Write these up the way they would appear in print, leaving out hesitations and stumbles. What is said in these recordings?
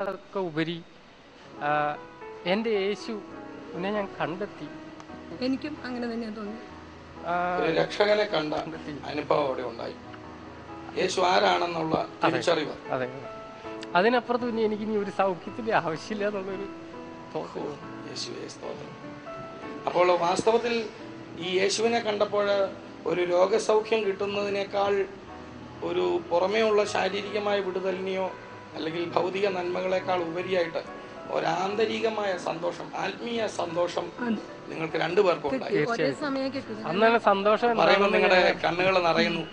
ഒക്കെ ഉപരി എൻ്റെ യേശുവിനെ ഞാൻ കണ്ടെത്തി. എനിക്കും അങ്ങനെ തന്നെയാണ് തോന്നി. ഒരു രക്ഷകനെ കണ്ട അനുഭവം അവിടെ ഉണ്ടായി. യേശു ആരാണെന്നുള്ള തിരിച്ചറിവ്. അതെ, അതിനപ്പുറത്ത് പിന്നെ എനിക്ക് ഇനി ഒരു സൗഖ്യത്തിന്റെ ആവശ്യമില്ല എന്നുള്ളൊരു യേശുവേ സ്തോത്രം. അപ്പോൾ വാസ്തവത്തിൽ ഈ യേശുവിനെ കണ്ടപ്പോൾ ഒരു രോഗസൗഖ്യം കിട്ടുന്നതിനേക്കാൾ ഒരു പുറമേ ഉള്ള ശാരീരികമായ വിടുതലിനെയോ അല്ലെങ്കിൽ ഭൗതിക നന്മകളെക്കാൾ ഉപരിയായിട്ട് ഒരാന്തരികമായ സന്തോഷം, ആത്മീയ സന്തോഷം നിങ്ങൾക്ക് രണ്ടുപേർക്കും ഉണ്ടായി. അന്നാണ് സന്തോഷം പറയുമ്പോൾ നിങ്ങളുടെ കണ്ണുകൾ നിറയുന്നു.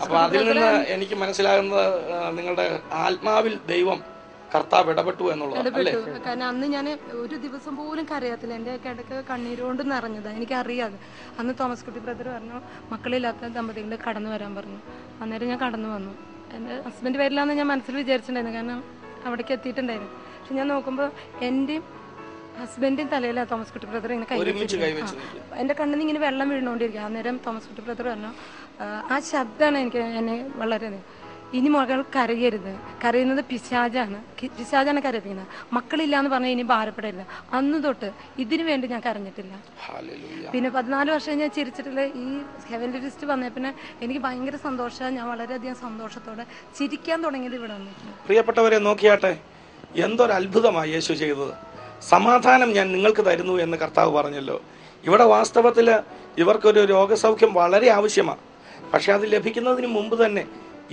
അപ്പൊ അതിൽ നിന്ന് എനിക്ക് മനസ്സിലാകുന്നത് നിങ്ങളുടെ ആത്മാവിൽ ദൈവം കർത്താവ് ഇടപെട്ടു എന്നുള്ളത് അല്ലേ? കാരണം അന്ന് ഞാൻ ഒരു ദിവസം പോലും കരയാത്തില്ല. എൻ്റെ കിടക്ക് കണ്ണീരുകൊണ്ട് നിറഞ്ഞതാണ്. എനിക്കറിയാതെ അന്ന് തോമസ് കുട്ടി ബ്രദർ പറഞ്ഞു മക്കളില്ലാത്ത ദമ്പതികൾ കടന്നു വരാൻ പറഞ്ഞു. അന്നേരം ഞാൻ കടന്നു വന്നു. എൻ്റെ ഹസ്ബൻഡ് വരില്ലാന്ന് ഞാൻ മനസ്സിൽ വിചാരിച്ചിട്ടുണ്ടായിരുന്നു, കാരണം അവിടേക്ക് എത്തിയിട്ടുണ്ടായിരുന്നു. പക്ഷെ ഞാൻ നോക്കുമ്പോൾ എൻ്റെയും ഹസ്ബൻഡിൻ്റെ തലയിലാണ് തോമസ് കുട്ടി ബ്രദർ ഇങ്ങനെ കൈവച്ചു. എൻ്റെ കണ്ണിൽ നിന്ന് ഇങ്ങനെ വെള്ളം വീണുകൊണ്ടിരിക്കുക. അന്നേരം തോമസ് കുട്ടി ബ്രദർ പറഞ്ഞു, ആ ശബ്ദമാണ് എന്നെ വളരെ, ഇനി മകൾ കരയരുത്, കരയുന്നത് പിശാചാണ് കരയിപ്പിക്കുന്നത്, മക്കളില്ല എന്ന് പറഞ്ഞാൽ ഇനി ഭാരപ്പെടരുത്. അന്ന് തൊട്ട് ഇതിനു വേണ്ടി ഞാൻ കരഞ്ഞിട്ടില്ല. പിന്നെ 14 വർഷം ഞാൻ ചിരിച്ചിട്ടില്ല. ഈ ഹെവൻലി ലിസ്റ്റ് വന്നേ പിന്നെ എനിക്ക് ഭയങ്കര സന്തോഷമാണ്. ഞാൻ വളരെയധികം സന്തോഷത്തോടെ ചിരിക്കാൻ തുടങ്ങിയത് ഇവിടെ വന്നിട്ടുണ്ട്. പ്രിയപ്പെട്ടവരെ നോക്കിയാട്ടെ, എന്തൊരു അത്ഭുതമായി യേശു ചെയ്തത്. സമാധാനം ഞാൻ നിങ്ങൾക്ക് തരുന്നു എന്ന് കർത്താവ് പറഞ്ഞല്ലോ. ഇവിടെ വാസ്തവത്തിൽ ഇവർക്കൊരു രോഗസൗഖ്യം വളരെ ആവശ്യമാണ്. പക്ഷെ അത് ലഭിക്കുന്നതിന് മുമ്പ് തന്നെ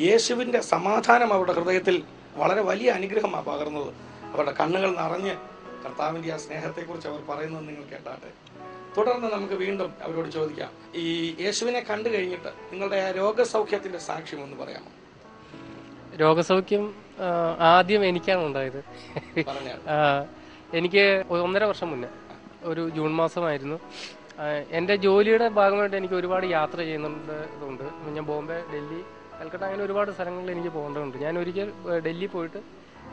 യേശുവിൻ്റെ സമാധാനം അവരുടെ ഹൃദയത്തിൽ വളരെ വലിയ അനുഗ്രഹമാണ് പകർന്നത്. അവരുടെ കണ്ണുകൾ നിറഞ്ഞ് കർത്താവിൻ്റെ ആ സ്നേഹത്തെക്കുറിച്ച് അവർ പറയുന്നത് നിങ്ങൾ കേട്ടാട്ടെ. തുടർന്ന് നമുക്ക് വീണ്ടും അവരോട് ചോദിക്കാം, ഈ യേശുവിനെ കണ്ടു കഴിഞ്ഞിട്ട് നിങ്ങളുടെ ആ രോഗസൗഖ്യത്തിൻ്റെ സാക്ഷ്യം ഒന്ന് പറയാമോ? രോഗസൗഖ്യം ആദ്യം എനിക്കാണ് ഉണ്ടായത്. എനിക്ക് 1.5 വർഷം മുന്നേ ഒരു ജൂൺ മാസമായിരുന്നു. എൻ്റെ ജോലിയുടെ ഭാഗമായിട്ട് എനിക്ക് ഒരുപാട് യാത്ര ചെയ്യുന്നുണ്ട്. ഞാൻ ബോംബെ, ഡൽഹി, കൽക്കട്ട അങ്ങനെ ഒരുപാട് സ്ഥലങ്ങളിൽ എനിക്ക് പോകേണ്ടതുണ്ട്. ഞാൻ ഒരിക്കൽ ഡൽഹി പോയിട്ട്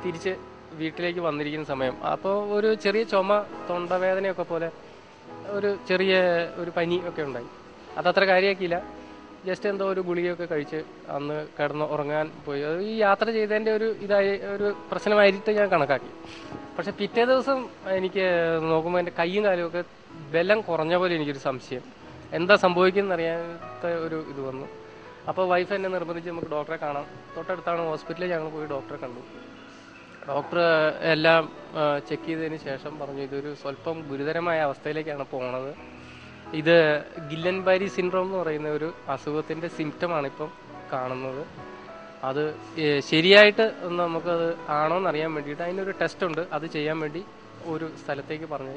തിരിച്ച് വീട്ടിലേക്ക് വന്നിരിക്കുന്ന സമയം അപ്പോൾ ഒരു ചെറിയ ചുമ, തൊണ്ടവേദനയൊക്കെ പോലെ ഒരു പനി ഒക്കെ ഉണ്ടായി. അതത്ര കാര്യമാക്കിയില്ല. ജസ്റ്റ് എന്തോ ഒരു ഗുളികയൊക്കെ കഴിച്ച് അന്ന് കിടന്ന് ഉറങ്ങാൻ പോയി. അത് ഈ യാത്ര ചെയ്തതിൻ്റെ ഒരു പ്രശ്നമായിട്ട് ഞാൻ കണക്കാക്കി. പക്ഷെ പിറ്റേ ദിവസം എനിക്ക് നോക്കുമ്പോൾ എൻ്റെ കൈയും കാലും ഒക്കെ ബലം കുറഞ്ഞ പോലെ എനിക്കൊരു സംശയം, എന്താ സംഭവിക്കുന്നത് അറിയാത്ത ഒരു ഇത് വന്നു. അപ്പോൾ വൈഫ് എന്നെ നിർബന്ധിച്ച് നമുക്ക് ഡോക്ടറെ കാണാം. തൊട്ടടുത്താണ് ഹോസ്പിറ്റലിൽ ഞങ്ങൾ പോയി ഡോക്ടറെ കണ്ടു. ഡോക്ടർ എല്ലാം ചെക്ക് ചെയ്തതിന് ശേഷം പറഞ്ഞു, ഇതൊരു സ്വല്പം ഗുരുതരമായ അവസ്ഥയിലേക്കാണ് പോണത്. ഇത് ഗില്ലൻ ബാരി സിൻഡ്രോം എന്ന് പറയുന്ന ഒരു അസുഖത്തിൻ്റെ സിംറ്റമാണ് ഇപ്പം കാണുന്നത്. അത് ശരിയായിട്ട് നമുക്കത് ആണോന്ന് അറിയാൻ വേണ്ടിയിട്ട് അതിനൊരു ടെസ്റ്റ് ഉണ്ട്. അത് ചെയ്യാൻ വേണ്ടി ഒരു സ്ഥലത്തേക്ക് പറഞ്ഞു,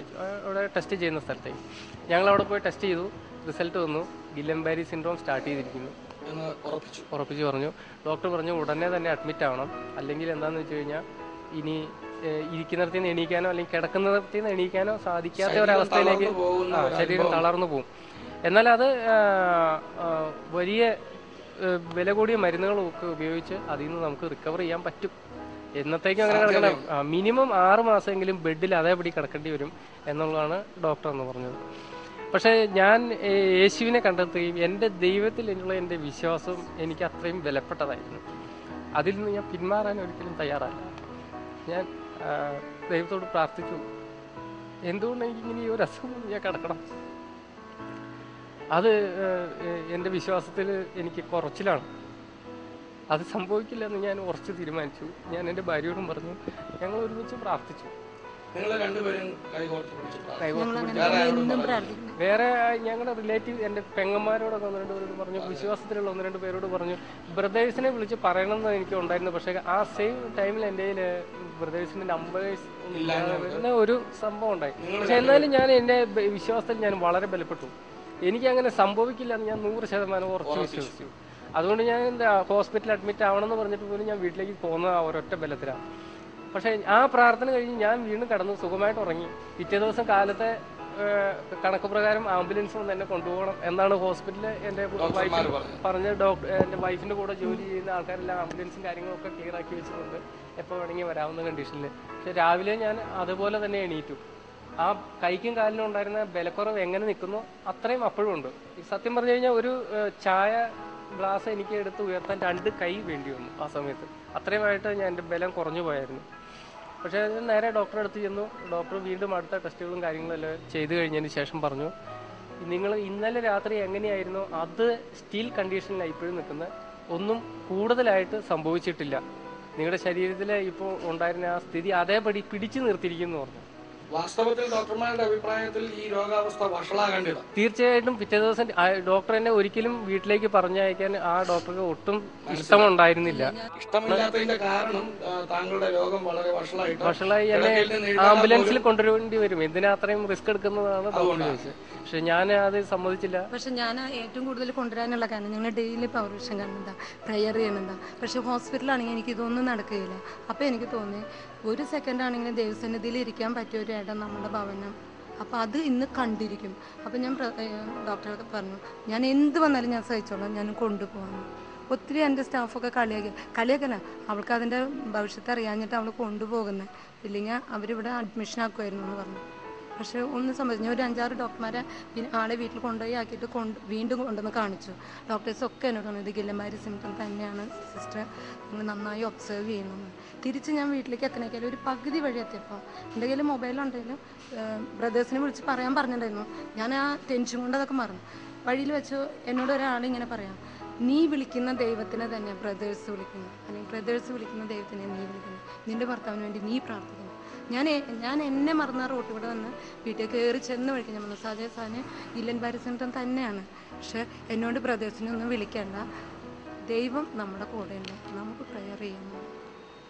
അവിടെ ടെസ്റ്റ് ചെയ്യുന്ന സ്ഥലത്തേക്ക് ഞങ്ങളവിടെ പോയി ടെസ്റ്റ് ചെയ്തു. റിസൾട്ട് വന്നു, ഗില്ലൻ ബാരി സിൻഡ്രോം സ്റ്റാർട്ട് ചെയ്തിരിക്കുന്നു ഉറപ്പിച്ചു പറഞ്ഞു. ഡോക്ടർ പറഞ്ഞു ഉടനെ തന്നെ അഡ്മിറ്റ് ആവണം, അല്ലെങ്കിൽ എന്താണെന്ന് വെച്ച് കഴിഞ്ഞാൽ ഇനി ഇരിക്കുന്നിടത്തിൽ നിന്ന് എണീക്കാനോ അല്ലെങ്കിൽ കിടക്കുന്നിടത്തിൽ നിന്ന് എണീക്കാനോ സാധിക്കാത്ത ഒരവസ്ഥയിലേക്ക് ശരീരം തളർന്നു പോകും. എന്നാൽ അത് വലിയ വില കൂടിയ മരുന്നുകളൊക്കെ ഉപയോഗിച്ച് അതിൽ നിന്ന് നമുക്ക് റിക്കവർ ചെയ്യാൻ പറ്റും. എന്നത്തേക്കും അങ്ങനെ കിടക്കണം. മിനിമം 6 മാസമെങ്കിലും ബെഡിൽ അതേപടി കിടക്കേണ്ടി വരും എന്നുള്ളതാണ് ഡോക്ടർ എന്ന് പറഞ്ഞത്. പക്ഷേ ഞാൻ യേശുവിനെ കണ്ടെത്തുകയും എൻ്റെ ദൈവത്തിലുള്ള എൻ്റെ വിശ്വാസം എനിക്ക് അത്രയും വിലപ്പെട്ടതായിരുന്നു. അതിൽ നിന്ന് ഞാൻ പിന്മാറാൻ ഒരിക്കലും തയ്യാറല്ല. ഞാൻ ദൈവത്തോട് പ്രാർത്ഥിച്ചു, എന്തുകൊണ്ട് എനിക്കിങ്ങനെ ഈ ഒരു അസുഖം ഞാൻ കിടക്കണം? അത് എൻ്റെ വിശ്വാസത്തിൽ എനിക്ക് കുറച്ചിലാണ്. അത് സംഭവിക്കില്ല എന്ന് ഞാൻ ഉറച്ചു തീരുമാനിച്ചു. ഞാൻ എൻ്റെ ഭാര്യയോടും പറഞ്ഞു, ഞങ്ങൾ ഒരുമിച്ച് പ്രാർത്ഥിച്ചു. വേറെ ഞങ്ങളുടെ റിലേറ്റീവ്, എൻ്റെ പെങ്ങന്മാരോടൊക്കെ 1-2 പേരോട് പറഞ്ഞു, വിശ്വാസത്തിലുള്ള 1-2 പേരോട് പറഞ്ഞു. ബ്രദേഴ്സിനെ വിളിച്ച് പറയണമെന്ന് എനിക്ക് ഉണ്ടായിരുന്നു. പക്ഷേ ആ സെയിം ടൈമിൽ എൻ്റെ കയ്യിൽ ബ്രദേഴ്സിൻ്റെ നമ്പേഴ്സ് ഒരു സംഭവം ഉണ്ടായി. പക്ഷെ എന്നാലും ഞാൻ എൻ്റെ വിശ്വാസത്തിൽ ഞാൻ വളരെ ബലപ്പെട്ടു. എനിക്കങ്ങനെ സംഭവിക്കില്ല എന്ന് ഞാൻ 100% ഉറച്ചു വിശ്വസിച്ചു. അതുകൊണ്ട് ഞാൻ ഹോസ്പിറ്റലിൽ അഡ്മിറ്റ് ആവണമെന്ന് പറഞ്ഞിട്ട് പോലും ഞാൻ വീട്ടിലേക്ക് പോകുന്ന ഒരൊറ്റ ബലത്തിലാണ്. പക്ഷേ ആ പ്രാർത്ഥന കഴിഞ്ഞ് ഞാൻ വീണ്ടും കടന്നു സുഖമായിട്ട് ഉറങ്ങി. പിറ്റേ ദിവസം കാലത്തെ കണക്ക് പ്രകാരം ആംബുലൻസ് വന്ന് എന്നെ കൊണ്ടുപോകണം എന്നാണ് ഹോസ്പിറ്റലിൽ എൻ്റെ വൈഫ് പറഞ്ഞ. എൻ്റെ വൈഫിൻ്റെ കൂടെ ജോലി ചെയ്യുന്ന ആൾക്കാരെല്ലാം ആംബുലൻസും കാര്യങ്ങളൊക്കെ ക്ലിയർ ആക്കി വെച്ചിട്ടുണ്ട്, എപ്പോൾ വേണമെങ്കിൽ വരാവുന്ന കണ്ടീഷനിൽ. പക്ഷെ രാവിലെ ഞാൻ അതുപോലെ തന്നെ എണീറ്റു. ആ കൈക്കും കാലിനും ഉണ്ടായിരുന്ന ബലക്കുറവ് എങ്ങനെ നിൽക്കുന്നു അത്രയും അപ്പോഴും ഉണ്ട്. സത്യം പറഞ്ഞു കഴിഞ്ഞാൽ ഒരു ചായ ഗ്ലാസ് എനിക്ക് എടുത്ത് ഉയർത്താൻ 2 കൈ വേണ്ടി വന്നു ആ സമയത്ത്. അത്രയുമായിട്ട് ഞാൻ എൻ്റെ ബലം കുറഞ്ഞു പോയായിരുന്നു. പക്ഷേ നേരെ ഡോക്ടറെ അടുത്ത് ചെന്നു. ഡോക്ടർ വീണ്ടും അടുത്ത ടെസ്റ്റുകളും കാര്യങ്ങളെല്ലാം ചെയ്തു കഴിഞ്ഞതിന് ശേഷം പറഞ്ഞു, നിങ്ങൾ ഇന്നലെ രാത്രി എങ്ങനെയായിരുന്നു അത് സ്റ്റിൽ കണ്ടീഷനിലാണ് ഇപ്പോഴും നിൽക്കുന്നത്, ഒന്നും കൂടുതലായിട്ട് സംഭവിച്ചിട്ടില്ല, നിങ്ങളുടെ ശരീരത്തിൽ ഇപ്പോൾ ഉണ്ടായിരുന്ന ആ സ്ഥിതി അതേപടി പിടിച്ചു നിർത്തിയിരിക്കുന്നു പറഞ്ഞു. വാസ്തവത്തിൽ ഡോക്ടർമാരുടെ അഭിപ്രായത്തിൽ ഈ രോഗാവസ്ഥ വഷളാകേണ്ടത്. തീർച്ചയായിട്ടും പിറ്റേ ദിവസം ഡോക്ടർ എന്നെ ഒരിക്കലും വീട്ടിലേക്ക് പറഞ്ഞയക്കാൻ ആ ഡോക്ടർക്ക് ഒട്ടും ഇഷ്ടമുണ്ടായിരുന്നില്ല. ഇഷ്ടമില്ലാത്തതിന്റെ കാരണം താങ്കളുടെ രോഗം വളരെ വഷളായി എന്നെ ആംബുലൻസിൽ കൊണ്ടുവരേണ്ടി വരും, എന്തിനാ അത്രയും റിസ്ക് എടുക്കുന്നതാണ് ഡോക്ടർ ചോദിച്ചത്. പക്ഷെ ഞാൻ അത് സമ്മതിച്ചില്ല. പക്ഷെ ഞാൻ ഏറ്റവും കൂടുതൽ കൊണ്ടുവരാനുള്ള കാരണം ഞങ്ങൾ ഡെയിലി പൗരുഷം കാണുന്നതാ, പ്രയർ ചെയ്യുന്നതാ. പക്ഷെ ഹോസ്പിറ്റലാണെങ്കിൽ എനിക്ക് ഇതൊന്നും നടക്കുകയില്ല. അപ്പം എനിക്ക് തോന്നി ഒരു സെക്കൻഡ് ആണെങ്കിലും ദൈവസന്നിധിയിൽ ഇരിക്കാൻ പറ്റിയ ഒരു ഇടം നമ്മുടെ ഭവനം, അപ്പോൾ അത് ഇന്ന് കണ്ടിരിക്കും. അപ്പം ഞാൻ ഡോക്ടറെ പറഞ്ഞു, ഞാൻ എന്ത് വന്നാലും ഞാൻ സഹിച്ചോളാം, ഞാൻ കൊണ്ടുപോകാം. ഒത്തിരി എൻ്റെ സ്റ്റാഫൊക്കെ കളിയാക്കല, അവൾക്ക് അതിൻ്റെ ഭവിഷ്യത്ത് അറിയാഞ്ഞിട്ട് അവൾ കൊണ്ടുപോകുന്നത്, ഇല്ലെങ്കിൽ അവരിവിടെ അഡ്മിഷൻ ആക്കുമായിരുന്നു എന്ന് പറഞ്ഞു. പക്ഷേ ഒന്നും സംഭവിച്ചു. ഞാൻ ഒരു 5-6 ഡോക്ടർമാരെ ആളെ വീട്ടിൽ കൊണ്ടുപോയി ആക്കിയിട്ട് വീണ്ടും കൊണ്ടുവന്ന് കാണിച്ചു. ഡോക്ടേഴ്സൊക്കെ എന്നോട് പറഞ്ഞു, ഇത് ഗില്ലന്മാരി സിംറ്റം തന്നെയാണ് സിസ്റ്റർ, നിങ്ങൾ നന്നായി ഒബ്സർവ് ചെയ്യുന്നു. തിരിച്ച് ഞാൻ വീട്ടിലേക്ക് എത്തണേക്കാളും ഒരു പകുതി വഴി എത്തിയപ്പോൾ എൻ്റെ കയ്യിൽ മൊബൈലുണ്ടെങ്കിലും ബ്രദേഴ്സിനെ വിളിച്ച് പറയാൻ പറഞ്ഞിട്ടുണ്ടായിരുന്നു. ഞാൻ ആ ടെൻഷൻ കൊണ്ട് അതൊക്കെ മറന്നു. വഴിയിൽ വെച്ച് എന്നോട് ഒരാളിങ്ങനെ പറയാം, നീ വിളിക്കുന്ന ദൈവത്തിനെ തന്നെ ബ്രദേഴ്സ് വിളിക്കുന്നു, അല്ലെങ്കിൽ ബ്രദേഴ്സ് വിളിക്കുന്ന ദൈവത്തിനെ നീ വിളിക്കുന്നു, നിൻ്റെ ഭർത്താവിന് വേണ്ടി നീ പ്രാർത്ഥിക്കുന്നു. ഞാൻ എന്നെ മറന്ന റോട്ടിൽ കൂടെ വന്ന് വീട്ടിൽ കയറി ചെന്ന് വഴിക്ക് ഞാൻ വന്നു, സാധനം ഗില്ലൻബാരി സിംറ്റം തന്നെയാണ്, പക്ഷെ എന്നോട് ബ്രദേഴ്സിനെ ഒന്നും വിളിക്കേണ്ട, ദൈവം നമ്മുടെ കൂടെയുണ്ട്, നമുക്ക് പ്രയർ ചെയ്യാം.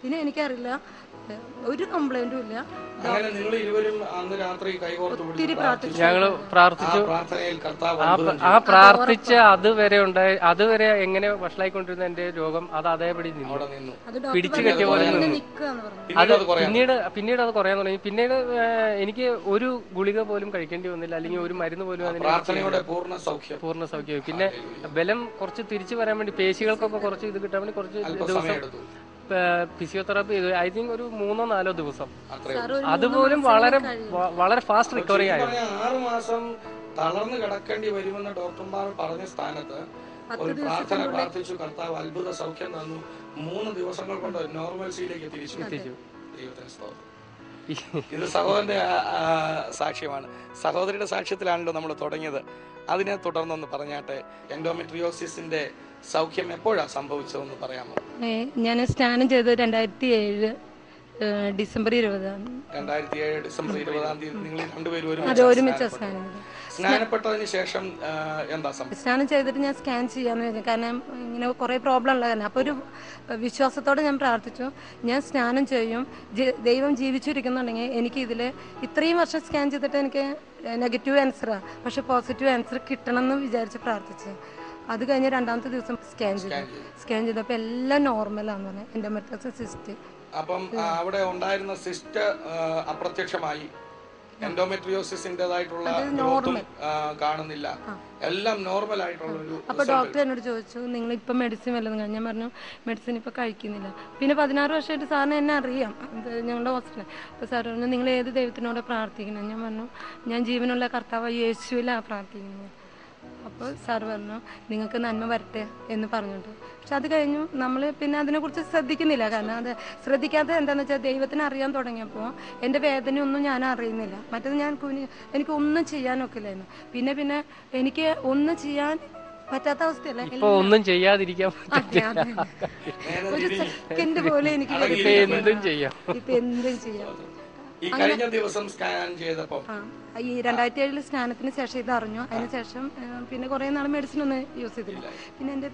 പിന്നെ എനിക്കറിയില്ല, ഒരു കംപ്ലൈന്റും ഇല്ല. ഞങ്ങള് പ്രാർത്ഥിച്ചു. ആ പ്രാർത്ഥിച്ച അതുവരെ എങ്ങനെ വഷളായിക്കൊണ്ടിരുന്ന എന്റെ രോഗം അത് അതേപടി നിന്നു, പിടിച്ചു കെട്ടിയ പോലെ നിന്നു. അത് പിന്നീട് അത് കുറയാൻ തുടങ്ങി. പിന്നീട് എനിക്ക് ഒരു ഗുളിക പോലും കഴിക്കേണ്ടി വന്നില്ല, അല്ലെങ്കിൽ ഒരു മരുന്ന് പോലും പൂർണ്ണ സൗഖ്യം. പിന്നെ ബലം കുറച്ച് തിരിച്ചു വരാൻ വേണ്ടി, പേശികൾക്കൊക്കെ കുറച്ച് ഇത് കിട്ടാൻ വേണ്ടി കുറച്ച് ദിവസം ഫിസിയോതെറാപ്പി ചെയ്തു. ഐ തിങ്ക് ഒരു 3-4 ദിവസം. അതുപോലും വളരെ ഫാസ്റ്റ് റിക്കവറി ആയിരുന്നു. 6 മാസം തളർന്നു കിടക്കേണ്ടി വരുമെന്ന് ഡോക്ടർമാർ പറഞ്ഞ സ്ഥാനത്ത് ഒരു പ്രാർത്ഥന പ്രാർത്ഥിച്ചു, കർത്താവ് അത്ഭുത സൗഖ്യം തന്നു. 3 ദിവസങ്ങൾ കൊണ്ട് നോർമൽസിയിലേക്ക് തിരിച്ചു. ദൈവത്തിന് സ്തോത്രം. ഇത് സഹോദരന്റെ സാക്ഷ്യമാണ്. സഹോദരിയുടെ സാക്ഷ്യത്തിലാണല്ലോ നമ്മൾ തുടങ്ങിയത്. അതിനെ തുടർന്നൊന്ന് പറഞ്ഞാട്ടെ, എൻഡോമെട്രിയോസിന്റെ സൗഖ്യം എപ്പോഴാണ് സംഭവിച്ചതെന്ന് പറയാമോ? ഞാൻ സ്നാനം ചെയ്തത് 2007 ഡിസംബർ 20-ആം തീയതി നിങ്ങൾ രണ്ടുപേരും ഒരുമിച്ച് സ്നാനപ്പെട്ടതിന് ശേഷം എന്താ സംഭവം? സ്നാനം ചെയ്തിട്ട് ഞാൻ സ്കാൻ ചെയ്യാന്ന് വെച്ചു, കാരണം ഇങ്ങനെ കുറെ പ്രോബ്ലം ഉള്ള കാരണം. അപ്പോൾ ഒരു വിശ്വാസത്തോടെ ഞാൻ പ്രാർത്ഥിച്ചു, ഞാൻ സ്നാനം ചെയ്യും, ദൈവം ജീവിച്ചിരിക്കുന്നുണ്ടെങ്കിൽ എനിക്ക് ഇതിൽ ഇത്രയും വർഷം സ്കാൻ ചെയ്തിട്ട് എനിക്ക് നെഗറ്റീവ് ആൻസറാണ്, പക്ഷെ പോസിറ്റീവ് ആൻസർ കിട്ടണം എന്ന് വിചാരിച്ച് പ്രാർത്ഥിച്ചു. അത് കഴിഞ്ഞ് 2ാമത്തെ ദിവസം സ്കാൻ ചെയ്തപ്പോൾ എല്ലാം നോർമലാന്ന് പറഞ്ഞു, എൻഡോമെട്രിയോസിസ് സിസ്റ്റ്. അപ്പം അവിടെ ഉണ്ടായിരുന്ന സിസ്റ്റ് അപ്രത്യക്ഷമായി, എൻഡോമെട്രിയോസിന്റേതായിട്ടുള്ള കാണുന്നില്ല, എല്ലാം നോർമൽ ആയിട്ടുള്ള ഒരു. അപ്പൊ ഡോക്ടർ എന്നോട് ചോദിച്ചു, നിങ്ങൾ ഇപ്പൊ മെഡിസിൻ വല്ലതും കഴിഞ്ഞാൽ പറഞ്ഞു, മെഡിസിൻ ഇപ്പൊ കഴിക്കുന്നില്ല. പിന്നെ 16 വർഷമായിട്ട് സാറിന് എന്നെ അറിയാം, ഞങ്ങളുടെ ഹോസ്പിറ്റലിൽ. അപ്പൊ സാർ പറഞ്ഞു, നിങ്ങൾ ഏത് ദൈവത്തിനോട് പ്രാർത്ഥിക്കണം? ഞാൻ പറഞ്ഞു, ഞാൻ ജീവനുള്ള കർത്താവ് യേശുവിലാണ് പ്രാർത്ഥിക്കുന്നത്. അപ്പോൾ സാർ പറഞ്ഞു, നിങ്ങൾക്ക് നന്മ വരട്ടെ എന്ന് പറഞ്ഞിട്ട്. പക്ഷെ അത് കഴിഞ്ഞു നമ്മൾ പിന്നെ അതിനെക്കുറിച്ച് ശ്രദ്ധിക്കുന്നില്ല. കാരണം അത് ശ്രദ്ധിക്കാത്തത് എന്താണെന്ന് വെച്ചാൽ, ദൈവത്തിന് അറിയാൻ തുടങ്ങിയപ്പോൾ എൻ്റെ വേദനയൊന്നും ഞാൻ അറിയുന്നില്ല. മറ്റേത് എനിക്ക് ഒന്നും ചെയ്യാനൊക്കില്ലായിരുന്നു. പിന്നെ എനിക്ക് ഒന്നും ചെയ്യാൻ പറ്റാത്ത അവസ്ഥയല്ല, ഒന്നും ചെയ്യാതിരിക്കാൻ ഒരു സെക്കൻഡ് പോലെ എനിക്ക് ഇപ്പൊ എന്തും ചെയ്യാം. ഈ കഴിഞ്ഞ ദിവസം സ്കാൻ ചെയ്തപ്പോൾ ഈ 2007 സ്നാനത്തിന് ശേഷം ഇത് അറിഞ്ഞു. അതിനുശേഷം പിന്നെ കുറേ നാൾ മെഡിസിൻ ഒന്നും യൂസ് ചെയ്തില്ല. പിന്നെ എൻ്റെ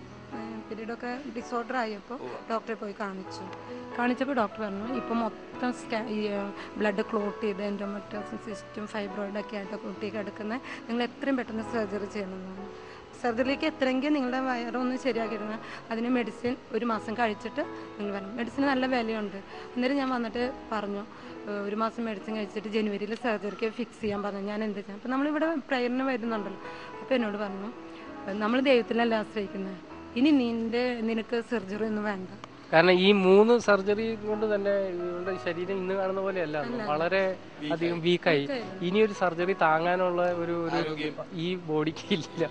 പീരീഡൊക്കെ ഡിസോർഡർ ആയപ്പോൾ ഡോക്ടറെ പോയി കാണിച്ചപ്പോൾ ഡോക്ടർ പറഞ്ഞു, ഇപ്പോൾ മൊത്തം ഈ ബ്ലഡ് ക്ലോട്ട് ചെയ്ത് എൻഡോമെട്രിയോസിസ് സിസ്റ്റും ഫൈബ്രോയിഡൊക്കെ ആയിട്ട് കുട്ടി കിടക്കുന്നത്, നിങ്ങൾ എത്രയും പെട്ടെന്ന് സർജറി ചെയ്യണമെന്നാണ്. സർജറിക്ക് എത്രയെങ്കിൽ നിങ്ങളുടെ വയറൊന്ന് ശരിയാക്കിയിരുന്ന അതിന് മെഡിസിൻ 1 മാസം കഴിച്ചിട്ട് നിങ്ങൾ വരണം. മെഡിസിന് നല്ല വിലയുണ്ട്. അന്നേരം ഞാൻ വന്നിട്ട് പറഞ്ഞു, 1 മാസം മെഡിസിൻ കഴിച്ചിട്ട് ജനുവരിയിൽ സർജറിക്ക് ഫിക്സ് ചെയ്യാൻ പറഞ്ഞു. ഞാൻ എന്ത് ചെയ്യാം? അപ്പം നമ്മളിവിടെ പ്രയറിന് വരുന്നുണ്ടല്ലോ. അപ്പോൾ എന്നോട് പറഞ്ഞു, നമ്മൾ ദൈവത്തിലല്ല ആശ്രയിക്കുന്നത്, ഇനി നിനക്ക് സർജറി ഒന്നും വേണ്ട. കാരണം ഈ 3 സർജറി കൊണ്ട് തന്നെ ശരീരം ഇന്ന് കാണുന്ന പോലെയല്ല, വളരെ അധികം വീക്കായി. ഇനി ഒരു സർജറി താങ്ങാനുള്ള ഒരു ഈ ബോഡിക്ക് ഇല്ല.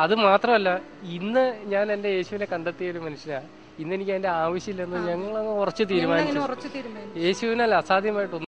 അത് മാത്രമല്ല, ഇന്ന് ഞാൻ എൻ്റെ യേശുവിനെ കണ്ടെത്തിയ ഒരു മനുഷ്യനാണ്. ഇന്ന് എനിക്ക് അതിന്റെ ആവശ്യമില്ലെന്ന് ഞങ്ങൾ അങ്ങ് ഉറച്ചു തീരുമാനിച്ചു. ഉറച്ചു തീരുമാനിച്ചു. യേശുവിനാൽ അസാധ്യമായിട്ടൊന്നും